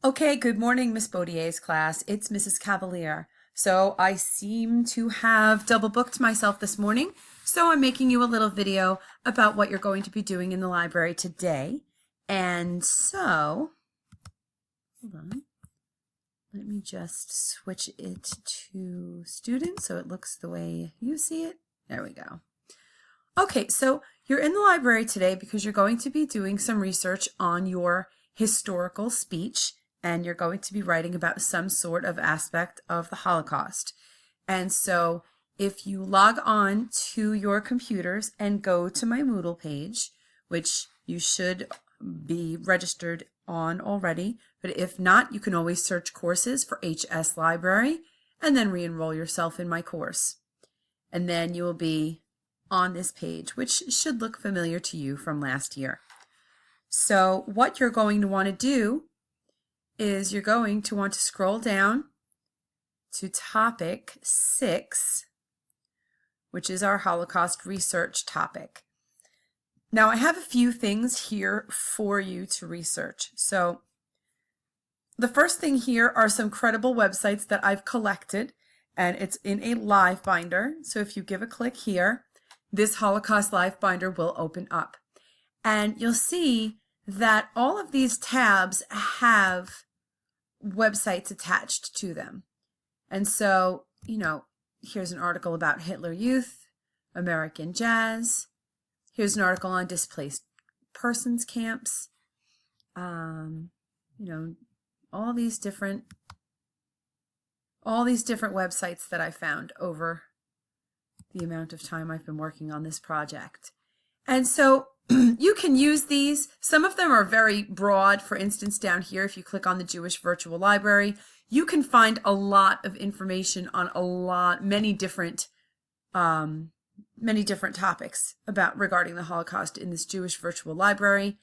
Okay, good morning, Miss Baudier's class. It's Mrs. Cavalier. So I seem to have double booked myself this morning, so I'm making you a little video about what you're going to be doing in the library today. And so, hold on, let me just switch it to student so it looks the way you see it. There we go. Okay, so you're in the library today because you're going to be doing some research on your historical speech, and you're going to be writing about some sort of aspect of the Holocaust. And so if you log on to your computers and go to my Moodle page, which you should be registered on already, but if not, you can always search courses for HS Library and then re-enroll yourself in my course. And then you will be on this page, which should look familiar to you from last year. So what you're going to want to do is you're going to want to scroll down to topic 6, which is our Holocaust research topic. Now I have a few things here for you to research. So the first thing here are some credible websites that I've collected, and it's in a live binder. So if you give a click here, this Holocaust live binder will open up. And you'll see that all of these tabs have websites attached to them. And so, here's an article about Hitler Youth, American Jazz. Here's an article on displaced persons camps. All these different websites that I found over the amount of time I've been working on this project. And so you can use these. Some of them are very broad. For instance, down here, if you click on the Jewish Virtual Library, you can find a lot of information on many different topics regarding the Holocaust in this Jewish Virtual Library.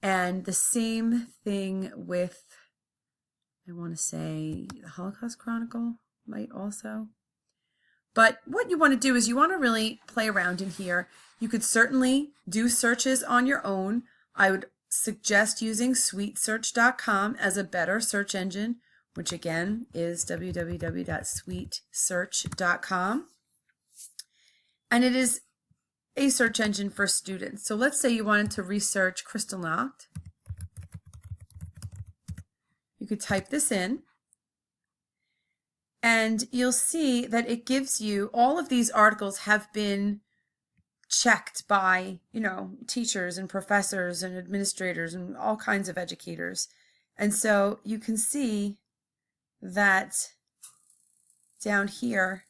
And the same thing with, I want to say, the Holocaust Chronicle might also. But what you want to do is you want to really play around in here. You could certainly do searches on your own. I would suggest using sweetsearch.com as a better search engine, which again is www.sweetsearch.com. And it is a search engine for students. So let's say you wanted to research Kristallnacht. You could type this in, and you'll see that it gives you, all of these articles have been checked by, teachers and professors and administrators and all kinds of educators. And so you can see that down here,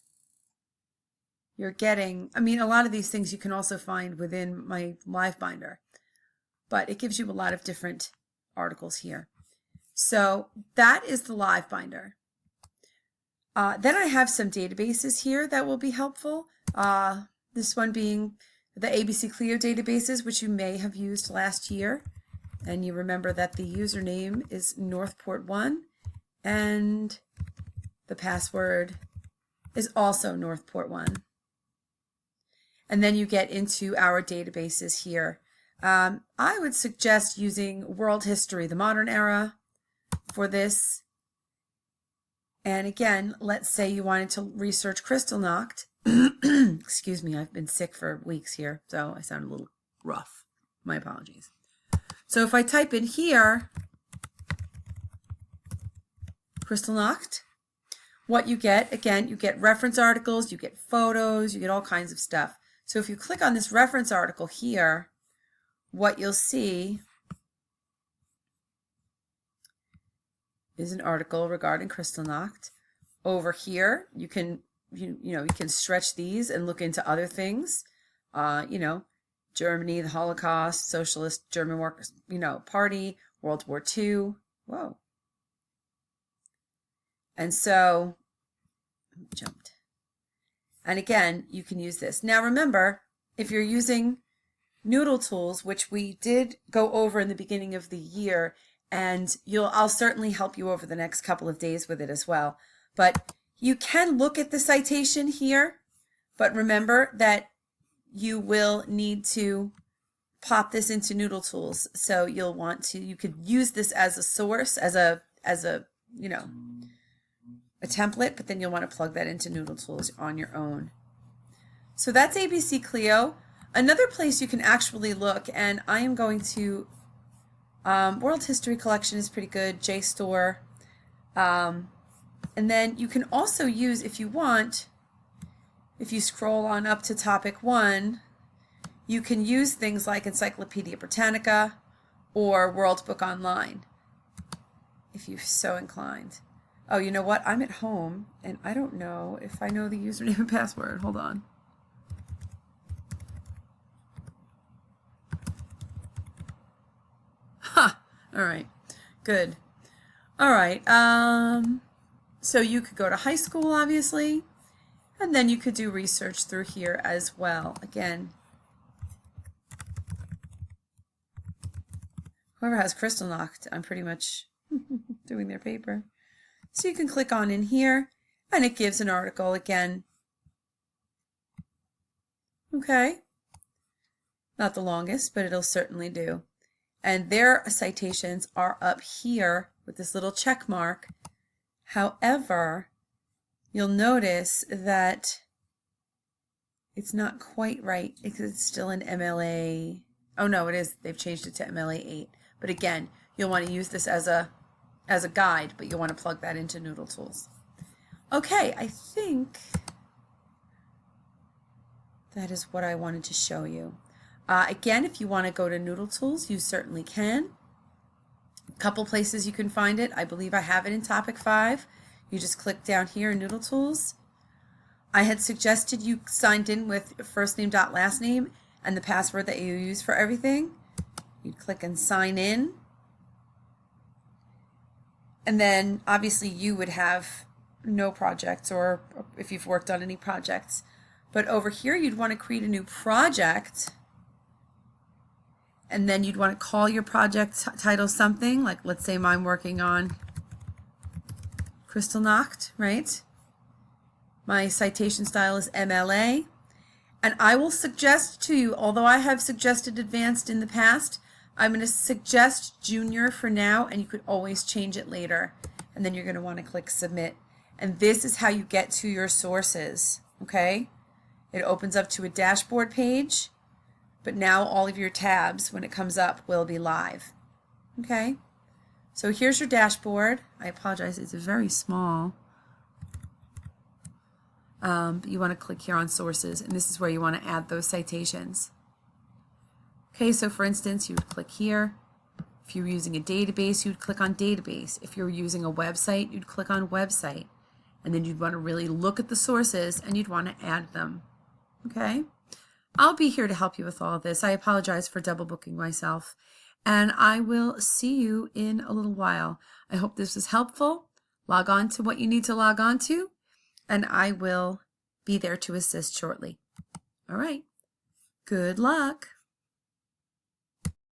you're getting, a lot of these things you can also find within my live binder, but it gives you a lot of different articles here. So that is the live binder. Then I have some databases here that will be helpful. This one being the ABC Clio databases, which you may have used last year. And you remember that the username is Northport1 and the password is also Northport1. And then you get into our databases here. I would suggest using World History, the Modern Era for this. And again, let's say you wanted to research Kristallnacht. Excuse me, I've been sick for weeks here, so I sound a little rough. My apologies. So if I type in here, Kristallnacht, what you get, again, you get reference articles, you get photos, you get all kinds of stuff. So if you click on this reference article here, what you'll see is an article regarding Kristallnacht. Over here, you can stretch these and look into other things. Germany, the Holocaust, Socialist German Workers, Party, World War II. Whoa. And so, jumped. And again, you can use this. Now remember, if you're using Noodle Tools, which we did go over in the beginning of the year, and I'll certainly help you over the next couple of days with it as well. But you can look at the citation here, but remember that you will need to pop this into Noodle Tools. So you could use this as a source, as a as a, a template, but then you'll want to plug that into Noodle Tools on your own. So that's ABC Clio. Another place you can actually look, and I am going to, World History Collection is pretty good, JSTOR. And then you can also use, if you want, if you scroll on up to topic 1, you can use things like Encyclopedia Britannica or World Book Online, if you're so inclined. Oh, you know what? I'm at home, and I don't know if I know the username and password. Hold on. Ha! All right. Good. All right. So you could go to high school, obviously, and then you could do research through here as well. Again, whoever has Kristallnacht, I'm pretty much doing their paper. So you can click on in here, and it gives an article again. Okay. Not the longest, but it'll certainly do. And their citations are up here with this little check mark. However, you'll notice that it's not quite right because it's still in MLA. Oh no, it is. They've changed it to MLA 8. But again, you'll want to use this as a guide, but you'll want to plug that into Noodle Tools. Okay, I think that is what I wanted to show you. Again, if you want to go to Noodle Tools, you certainly can. A couple places you can find it. I believe I have it in topic 5. You just click down here in Noodle Tools. I had suggested you signed in with first name dot last name and the password that you use for everything. You'd click and sign in. And then obviously you would have no projects, or if you've worked on any projects. But over here you'd want to create a new project. And then you'd want to call your project title something, like let's say I'm working on Kristallnacht, right? My citation style is MLA. And I will suggest to you, although I have suggested advanced in the past, I'm going to suggest junior for now, and you could always change it later. And then you're going to want to click submit. And this is how you get to your sources, okay? It opens up to a dashboard page. But now all of your tabs, when it comes up, will be live. Okay? So here's your dashboard. I apologize, it's very small. But you want to click here on sources, and this is where you want to add those citations. Okay, so for instance, you would click here. If you're using a database, you'd click on database. If you're using a website, you'd click on website. And then you'd want to really look at the sources, and you'd want to add them. Okay? I'll be here to help you with all of this. I apologize for double booking myself, and I will see you in a little while. I hope this was helpful. Log on to what you need to log on to, and I will be there to assist shortly. All right. Good luck.